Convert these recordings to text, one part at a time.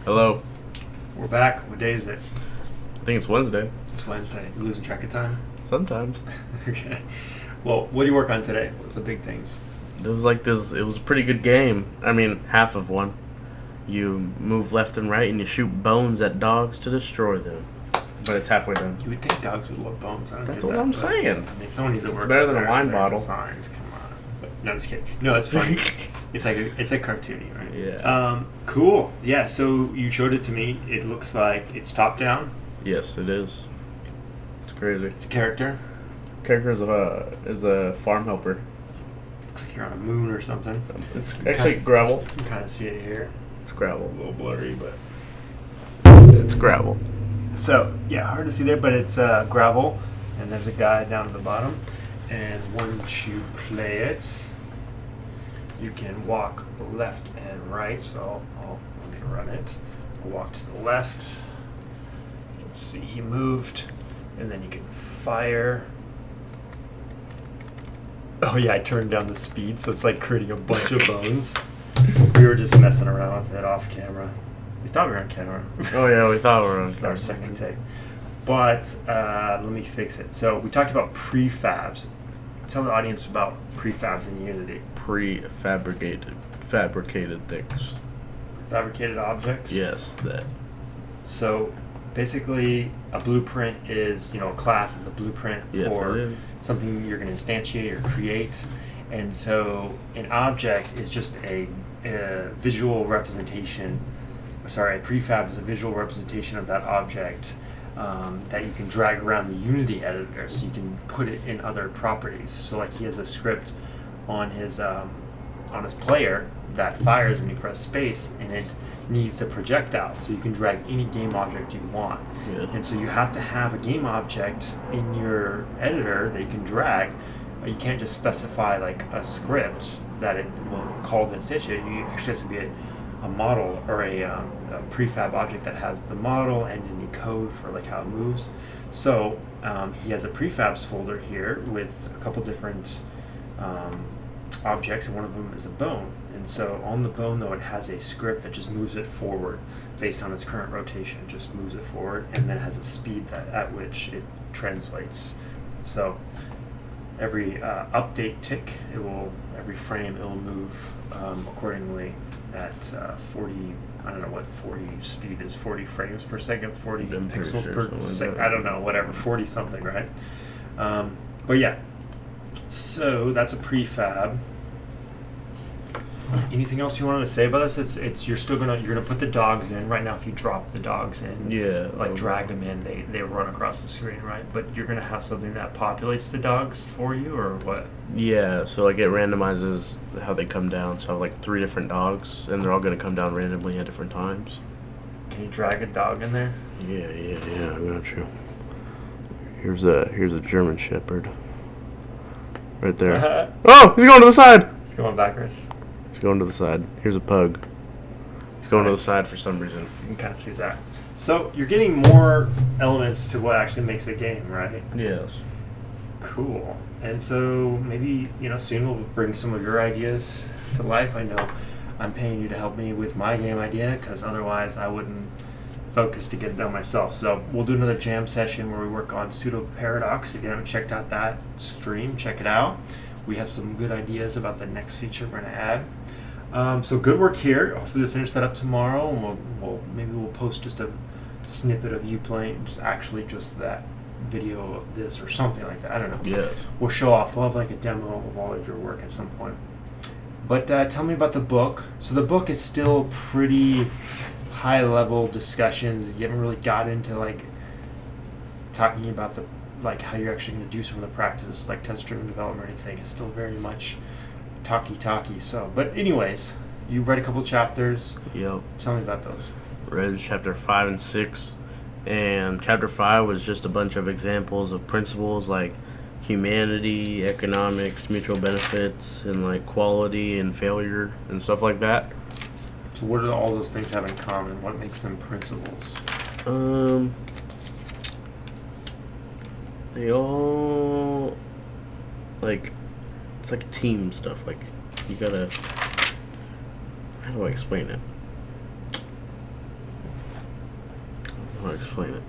Hello. We're back. What day is it? I think it's Wednesday. It's Wednesday. You losing track of time? Sometimes. Okay. Well, what do you work on today? What's the big things? It was like this. It was a pretty good game. I mean, half of one. You move left and right, and you shoot bones at dogs to destroy them. But it's halfway done. You would think dogs would love bones. I don't That's get what that, I'm but, saying. I mean, someone needs to work. better than a their- wine their bottle. Designs. Come on. But, no, I'm just kidding. No, it's funny. It's like cartoony, right? Yeah. Cool. Yeah. So you showed it to me. It looks like it's top down. Yes, it is. It's crazy. It's a character. Character is a farm helper. Looks like you're on a moon or something. It's actually gravel. You can kind of see it here. It's A gravel. little blurry, but. It's gravel. So, yeah, hard to see there, but it's gravel, and there's a guy down at the bottom. And once you play it, you can walk left and right. So, let me run it. I'll walk to the left. You can see he moved, and then you can fire. Oh, yeah, I turned down the speed, so it's like creating a bunch of bones. We were just messing around with it off camera. We thought we were on camera. Oh yeah, we thought we were on It's our camera. second take. But let me fix it. So we talked about prefabs. Tell the audience about prefabs in Unity. Fabricated things. Fabricated objects. Yes, that. So basically, a blueprint is, a class is a blueprint Yes, for it is. something you're going to instantiate or create. And so an object is just a visual representation. Sorry, a prefab is a visual representation of that object that you can drag around the Unity editor, so you can put it in other properties. So, like, he has a script on his player that fires when you press space, and it needs a projectile, so you can drag any game object you want. Yeah. And so you have to have a game object in your editor that you can drag. You can't just specify like a script that it will call to instantiate. You actually have to be a model or a prefab object that has the model and any code for like how it moves. So he has a prefabs folder here with a couple different objects, and one of them is a bone. And so on the bone, though, it has a script that just moves it forward based on its current rotation. It just moves it forward, and then has a speed at which it translates. So every update tick, every frame, it will move accordingly at 40. I don't know what 40 speed is. 40 frames per second. 40 I'm pretty pixels sure per something like second. that. I don't know. Whatever. 40 something, right? But yeah. So that's a prefab. Anything else you wanted to say about this? It's you're gonna put the dogs in right now. If you drop the dogs in, Yeah. like drag them in, they run across the screen, right? But you're gonna have something that populates the dogs for you, or what? Yeah, so like it randomizes how they come down. So I have like 3 different dogs, and they're all gonna come down randomly at different times. Can you drag a dog in there? Yeah, I got you. Here's a German Shepherd. Right there. Oh, he's going to the side. It's going backwards. He's going to the side. Here's a pug. He's going to the Nice. side for some reason. You can kind of see that. So you're getting more elements to what actually makes a game, right? Yes. Cool. And so maybe, soon we'll bring some of your ideas to life. I know I'm paying you to help me with my game idea, because otherwise I wouldn't focus to get it done myself. So we'll do another jam session where we work on pseudo paradox. If you haven't checked out that stream, check it out. We have some good ideas about the next feature we're going to add. So good work here. Hopefully we'll finish that up tomorrow, and maybe we'll post just a snippet of you playing, just that video of this or something like that. I don't know. Yes. We'll show off. We'll have like a demo of all of your work at some point. But tell me about the book. So the book is still pretty high level discussions. You haven't really got into like talking about how you're actually going to do some of the practices like test driven development or anything. It's still very much talky. So, but anyways, you've read a couple chapters. Yep. Tell me about those. Read chapter 5 and 6, and chapter 5 was just a bunch of examples of principles like humanity, economics, mutual benefits, and like quality and failure and stuff like that. So what do all those things have in common? What makes them principles? They all it's like team stuff. Like you gotta, how do I explain it? explain it.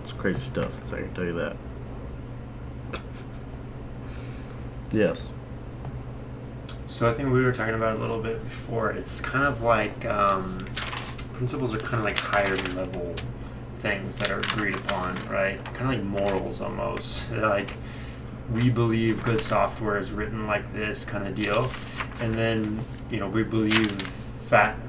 It's crazy stuff, so I can tell you that. Yes. So I think we were talking about it a little bit before. It's kind of like principles are kind of like higher level things that are agreed upon, right? Kind of like morals almost. Like we believe good software is written like this kind of deal, and then we believe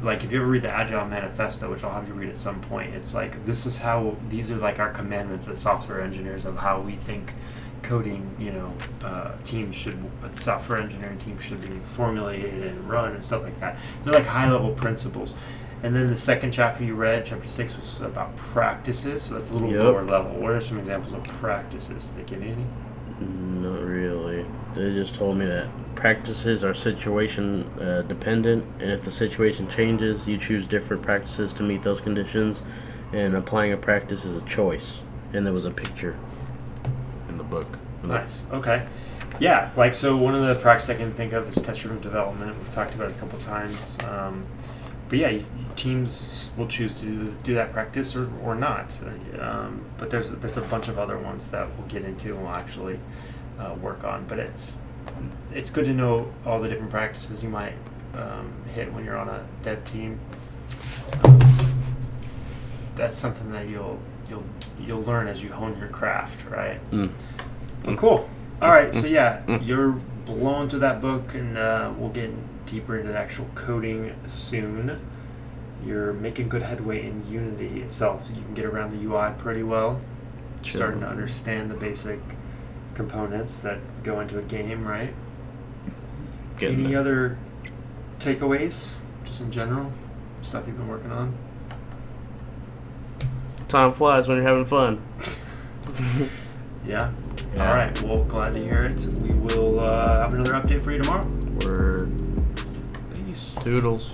like if you ever read the Agile Manifesto, which I'll have you read at some point, it's like these are like our commandments as software engineers of how we think coding, software engineering teams should be formulated and run and stuff like that. They're like high level principles. And then the second chapter you read, chapter 6, was about practices. So that's a little lower level. What are some examples of practices? Did they give you any? Not really. They just told me that practices are situation dependent, and if the situation changes, you choose different practices to meet those conditions, and applying a practice is a choice. And there was a picture in the book. Nice. Okay. Yeah. Like, so one of the practices I can think of is test-driven development. We've talked about it a couple times. But yeah, teams will choose to do that practice or not. But there's a bunch of other ones that we'll get into and we'll actually work on. But it's good to know all the different practices you might hit when you're on a dev team. That's something that you'll learn as you hone your craft, right? Well, cool. All right, so yeah, you're blowing through that book, and we'll get deeper into the actual coding soon. You're making good headway in Unity itself. You can get around the UI pretty well. Sure. Starting to understand the basic components that go into a game, right? Any other takeaways, just in general, stuff you've been working on? Time flies when you're having fun. Yeah. All right. Well, glad to hear it. We will have another update for you tomorrow. Word. Peace. Toodles.